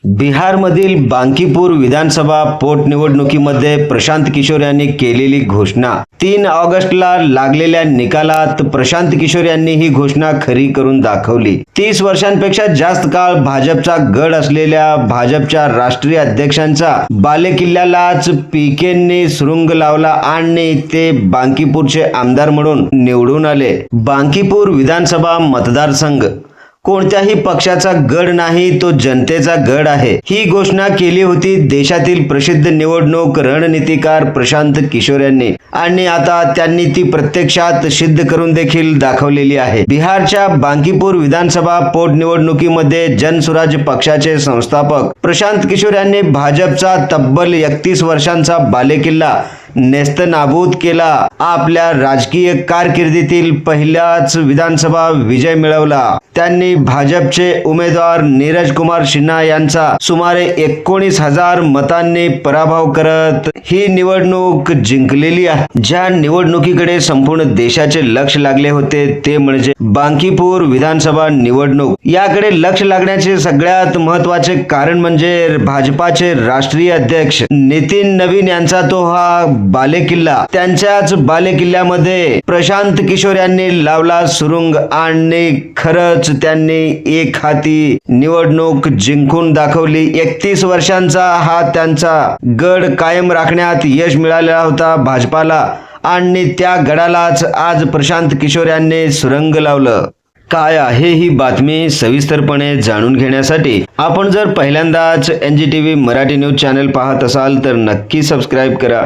बिहारमधील बांकीपूर विधानसभा पोटनिवडणुकीमध्ये प्रशांत किशोर यांनी केलेली घोषणा 3 ऑगस्टला लागलेल्या निकालात प्रशांत किशोर यांनी ही घोषणा खरी करून दाखवली। 30 वर्षांपेक्षा जास्त काळ भाजपचा गड असलेल्या भाजपच्या राष्ट्रीय अध्यक्षांचा बालेकिल्ल्यालाच पीकेंनी सुरुंग लावला आणि ते बांकीपूरचे आमदार म्हणून निवडून आले। बांकीपूर विधानसभा मतदारसंघ कोणत्याही पक्षाचा गड नाही, तो जनतेचा गड आहे, ही घोषणा केली होती देशातील प्रसिद्ध निवडणूक रणनीतिकार प्रशांत किशोर यांनी आणि आता त्यांनी ती प्रत्यक्षात सिद्ध करून देखील दाखवलेली आहे। बिहारच्या बांकीपूर विधानसभा पोटनिवडणुकीमध्ये जनसुराज्य पक्षाचे संस्थापक प्रशांत किशोर यांनी भाजपचा तब्बल 31 वर्षांचा बालेकिल्ला नेस्तनाबूत केला। आपल्या राजकीय कारकिर्दीतील पहिलाच विधानसभा विजय मिळवला। त्यांनी भाजपचे उमेदवार नीरज कुमार सिन्हा यांचा सुमारे 19,000 मतांनी पराभव करत ही निवडणूक जिंकलेली आहे। ज्या निवडणुकीकडे संपूर्ण देशाचे लक्ष लागले होते ते म्हणजे बांकीपूर विधानसभा निवडणूक। याकडे लक्ष लागण्याचे सगळ्यात महत्त्वाचे कारण म्हणजे भाजपाचे राष्ट्रीय अध्यक्ष नितीन नवीन यांचा तो हा बालेकिल्ला। त्यांच्याच बालेकिल्ल्यामध्ये प्रशांत किशोर यांनी लावला सुरुंग आणि खरंच त्यांनी एक हाती निवडणूक जिंकून दाखवली। 31 वर्षांचा हा त्यांचा गड कायम राखण्यात यश मिळालेला होता भाजपाला आणि त्या गडालाच आज प्रशांत किशोर यांनी सुरुंग लावलं। काय आहे ही बातमी सविस्तरपणे जाणून घेण्यासाठी आपण जर पहिल्यांदाच NGTV मराठी न्यूज चॅनल पाहत असाल तर नक्की सबस्क्राइब करा।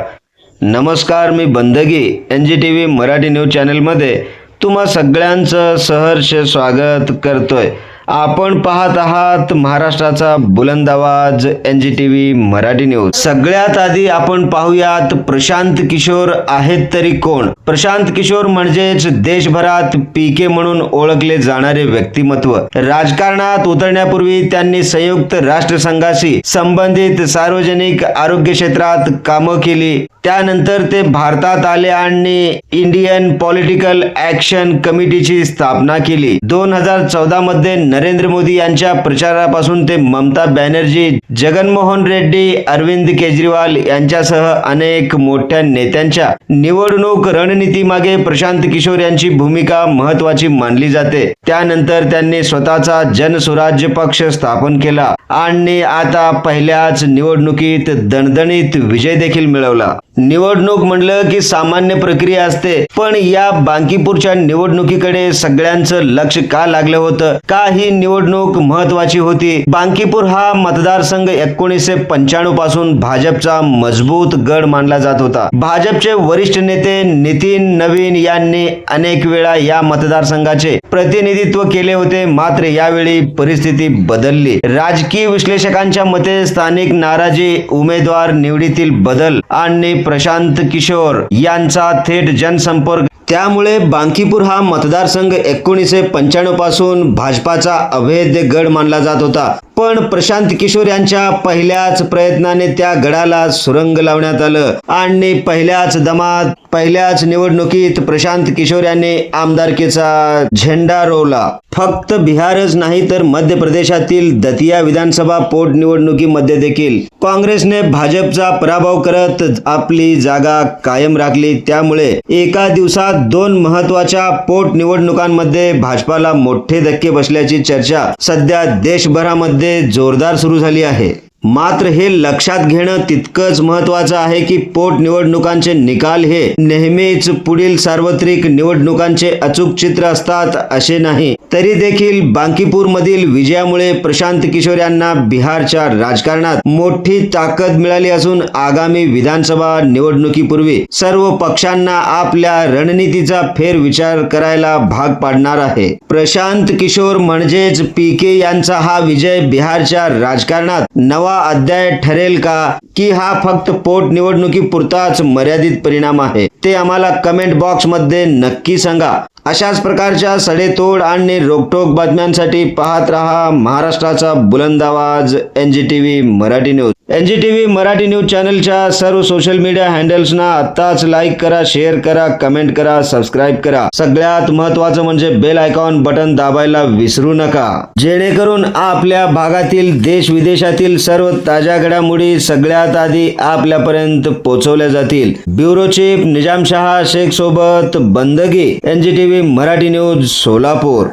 नमस्कार, मी बंदगी NGTV मराठी न्यूज चॅनलमध्ये तुम्हा सगळ्यांचं सहर्ष स्वागत करतोय। आपण पाहत आहात महाराष्ट्राचा बुलंद आवाज NGTV मराठी न्यूज। सगळ्यात आधी आपण पाहूयात प्रशांत किशोर आहेत तरी कोण। प्रशांत किशोर म्हणजेच देशभरात पीके म्हणून ओळखले जाणारे व्यक्तिमत्व। राजकारणात उतरण्यापूर्वी त्यांनी संयुक्त राष्ट्रसंघाशी संबंधित सार्वजनिक आरोग्य क्षेत्रात कामं केली। त्यानंतर ते भारतात आले आणि इंडियन पॉलिटिकल ॲक्शन कमिटीची स्थापना केली। 2014 मध्ये नरेंद्र मोदी यांच्या प्रचारापासून ते ममता बॅनर्जी, जगनमोहन रेड्डी, अरविंद केजरीवाल यांच्यासह अनेक मोठ्या नेत्यांच्या निवडणूक रणनीतीमागे प्रशांत किशोर यांची भूमिका महत्त्वाची मानली जाते। त्यानंतर त्यांनी स्वतःचा जनसुराज्य पक्ष स्थापन केला आणि आता पहिल्याच निवडणुकीत दणदणीत विजय देखील मिळवला। निवडणूक म्हणलं की सामान्य प्रक्रिया असते, पण या बांकीपूरच्या निवडणुकीकडे सगळ्यांचं लक्ष का लागलं होतं? का ही निवडणूक महत्त्वाची होती? बांकीपूर हा मतदारसंघ 1995 पासून भाजपचा मजबूत गड मानला जात होता। भाजपचे वरिष्ठ नेते नितीन नवीन यांनी अनेक वेळा या मतदारसंघाचे प्रतिनिधित्व केले होते, मात्र यावेळी परिस्थिती बदलली। राजकीय विश्लेषकांच्या मते स्थानिक नाराजी, उमेदवार निवडीतील बदल आणि प्रशांत किशोर यांचा थेट जनसंपर्क, त्यामुळे बांकीपूर हा मतदारसंघ 1995 पासून भाजपाचा अभेद्य गड मानला जात होता। पण प्रशांत किशोर यांच्या पहिल्याच प्रयत्नाने त्या गडाला सुरुंग लावण्यात आलं आणि पहिल्याच दमात पहिल्याच निवडणुकीत प्रशांत किशोर यांनी आमदारकीचा झेंडा रोवला। फक्त बिहारच नाही तर मध्य प्रदेशातील दतिया विधानसभा पोटनिवडणुकीमध्ये देखील काँग्रेसने भाजपचा पराभव करत आपली जागा कायम राखली। त्यामुळे एका दिवसात 2 महत्त्वाच्या पोटनिवडणुकांमध्ये भाजपाला मोठे धक्के बसल्याची चर्चा सध्या देशभरामध्ये जोरदार सुरू झाली आहे। मात्र हे लक्षात घेणं तितकंच महत्त्वाचं आहे की पोटनिवडणुकांचे निकाल हे नेहमीच पुढील सार्वत्रिक निवडणुकांचे अचूक चित्र असतात असे नाही। तरी देखील बांकीपूर मधील विजयामुळे प्रशांत किशोर यांना बिहारच्या राजकारणात मोठी ताकद मिळाली असून आगामी विधानसभा निवडणुकीपूर्वी सर्व पक्षांना आपल्या रणनीतीचा फेरविचार करायला भाग पाडणार आहे। प्रशांत किशोर म्हणजेच पीके यांचा हा विजय बिहारच्या राजकारणात नवा अध्याय ठरेल का, की हा फक्त पोटनिवडणुकीपुरताच मर्यादित परिणाम आहे? ते आम्हाला कमेंट बॉक्स मध्ये नक्की सांगा। अशाच प्रकारच्या सडेतोड आणि रोकटोक बातम्यांसाठी पाहत रहा महाराष्ट्राचा बुलंद आवाज NGTV Marathi news. NGTV Marathi news चॅनलच्या सर्व सोशल मीडिया हँडल्सना आत्ताच लाईक करा, शेअर करा, कमेंट करा, सबस्क्राईब करा. सगळ्यात महत्त्वाचं म्हणजे बेल आयकॉन बटन दाबायला विसरू नका, जेणेकरून आपल्या भागातील देश विदेशातील सर्व ताज्या घडामोडी सगळ्यात आधी आपल्यापर्यंत पोहोचवल्या जातील. ब्युरो चीफ निजामशाह शेख सोबत बंदगी. NGTV Marathi news Solapur.